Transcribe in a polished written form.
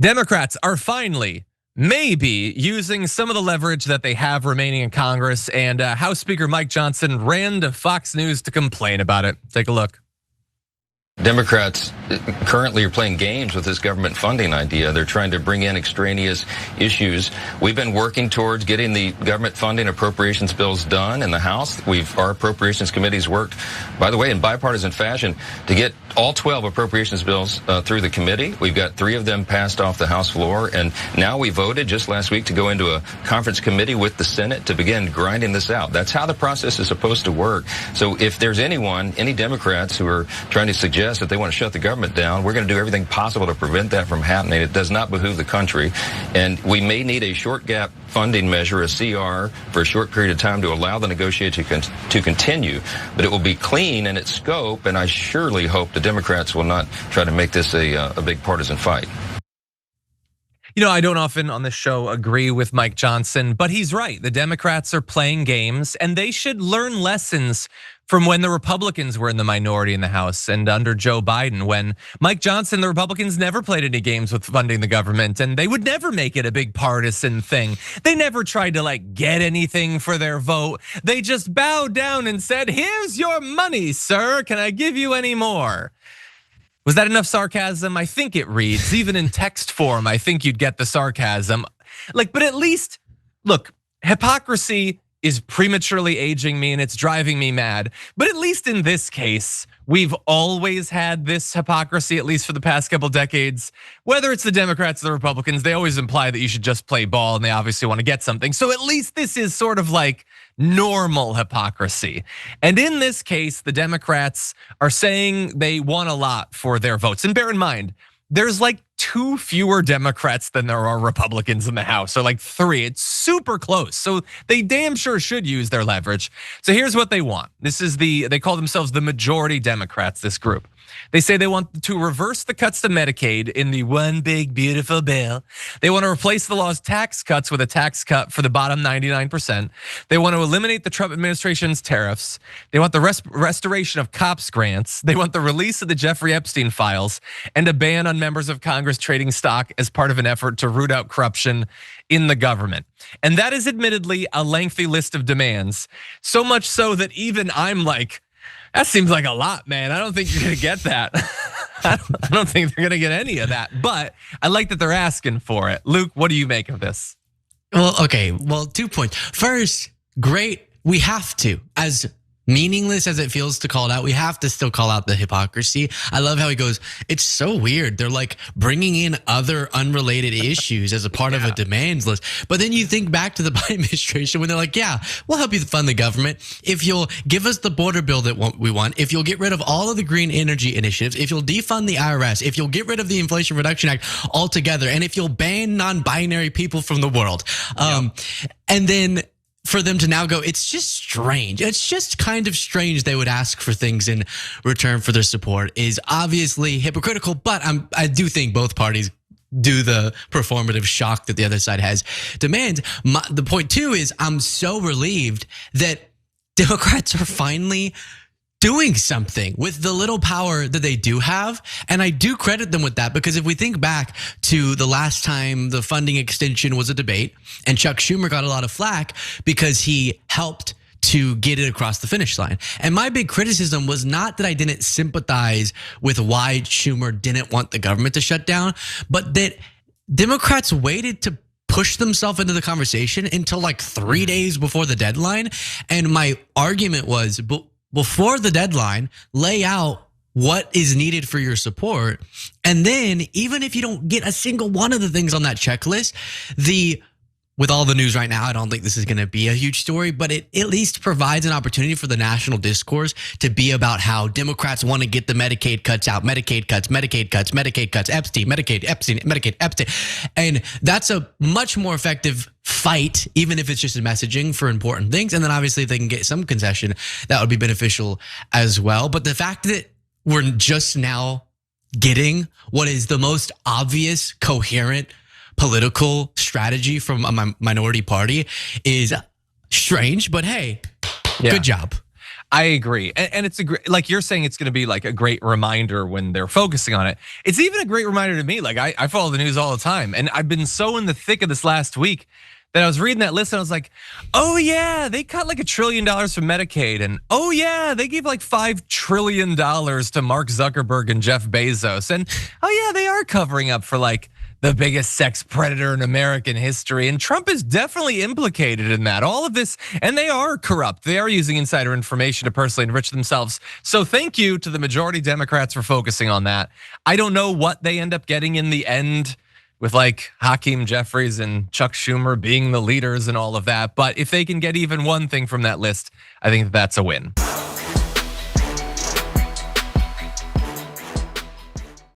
Democrats are finally, maybe, using some of the leverage that they have remaining in Congress, and House Speaker Mike Johnson ran to Fox News to complain about it. Take a look. Democrats currently are playing games with this government funding idea. They're trying to bring in extraneous issues. We've been working towards getting the government funding appropriations bills done in the House. Our appropriations committee's worked, by the way, in bipartisan fashion to get all 12 appropriations bills through the committee. We've got 3 of them passed off the House floor, and now we voted just last week to go into a conference committee with the Senate to begin grinding this out. That's how the process is supposed to work. So if there's any Democrats who are trying to suggest that they want to shut the government down, we're going to do everything possible to prevent that from happening. It does not behoove the country. And we may need a short gap funding measure, a CR, for a short period of time to allow the negotiation to continue. But it will be clean in its scope, and I surely hope the Democrats will not try to make this a big partisan fight. You know, I don't often on this show agree with Mike Johnson, but he's right. The Democrats are playing games, and they should learn lessons from when the Republicans were in the minority in the House and under Joe Biden. When Mike Johnson, the Republicans never played any games with funding the government, and they would never make it a big partisan thing. They never tried to get anything for their vote. They just bowed down and said, "Here's your money, sir. Can I give you any more?" Was that enough sarcasm? I think it reads, even in text form, I think you'd get the sarcasm. But at least, look, hypocrisy is prematurely aging me and it's driving me mad. But at least in this case, we've always had this hypocrisy, at least for the past couple decades. Whether it's the Democrats or the Republicans, they always imply that you should just play ball and they obviously want to get something. So at least this is sort of like normal hypocrisy. And in this case, the Democrats are saying they want a lot for their votes. And bear in mind, there's 2 fewer Democrats than there are Republicans in the House, or 3. It's super close. So they damn sure should use their leverage. So here's what they want. They call themselves the majority Democrats, this group. They say they want to reverse the cuts to Medicaid in the one big beautiful bill. They want to replace the law's tax cuts with a tax cut for the bottom 99%. They want to eliminate the Trump administration's tariffs. They want the restoration of cops grants. They want the release of the Jeffrey Epstein files and a ban on members of Congress trading stock as part of an effort to root out corruption in the government. And that is admittedly a lengthy list of demands. So much so that even I'm like, that seems like a lot, man. I don't think you're gonna get that. I don't think they're gonna get any of that, but I like that they're asking for it. Luke, what do you make of this? Well, okay, 2 points. First, great, we have to, as meaningless as it feels to call it out, we have to still call out the hypocrisy. I love how he goes, it's so weird. They're bringing in other unrelated issues as a part of a demands list. But then you think back to the Biden administration when they're like, yeah, we'll help you fund the government if you'll give us the border bill that we want, if you'll get rid of all of the green energy initiatives, if you'll defund the IRS, if you'll get rid of the Inflation Reduction Act altogether, and if you'll ban non-binary people from the world. And then for them to now go, it's just strange. It's just kind of strange they would ask for things in return for their support is obviously hypocritical, but I do think both parties do the performative shock that the other side has demands. The point too is I'm so relieved that Democrats are finally doing something with the little power that they do have. And I do credit them with that, because if we think back to the last time the funding extension was a debate, and Chuck Schumer got a lot of flack because he helped to get it across the finish line. And my big criticism was not that I didn't sympathize with why Schumer didn't want the government to shut down, but that Democrats waited to push themselves into the conversation until 3 days before the deadline. And my argument was, before the deadline, lay out what is needed for your support. And then even if you don't get a single one of the things on that checklist, with all the news right now, I don't think this is going to be a huge story, but it at least provides an opportunity for the national discourse to be about how Democrats want to get the Medicaid cuts out, Medicaid cuts, Epstein, Medicaid, Epstein, Medicaid, Epstein. And that's a much more effective fight, even if it's just a messaging for important things. And then obviously if they can get some concession, that would be beneficial as well. But the fact that we're just now getting what is the most obvious, coherent political strategy from a minority party is strange, but hey, good job. I agree. And it's like you're saying, it's gonna be like a great reminder when they're focusing on it. It's even a great reminder to me. Like I follow the news all the time, and I've been so in the thick of this last week that I was reading that list and I was like, oh yeah, they cut like $1 trillion from Medicaid. And oh yeah, they gave like $5 trillion to Mark Zuckerberg and Jeff Bezos. And oh yeah, they are covering up for like the biggest sex predator in American history. And Trump is definitely implicated in that. All of this, and they are corrupt. They are using insider information to personally enrich themselves. So thank you to the majority Democrats for focusing on that. I don't know what they end up getting in the end, with like Hakeem Jeffries and Chuck Schumer being the leaders and all of that. But if they can get even one thing from that list, I think that's a win.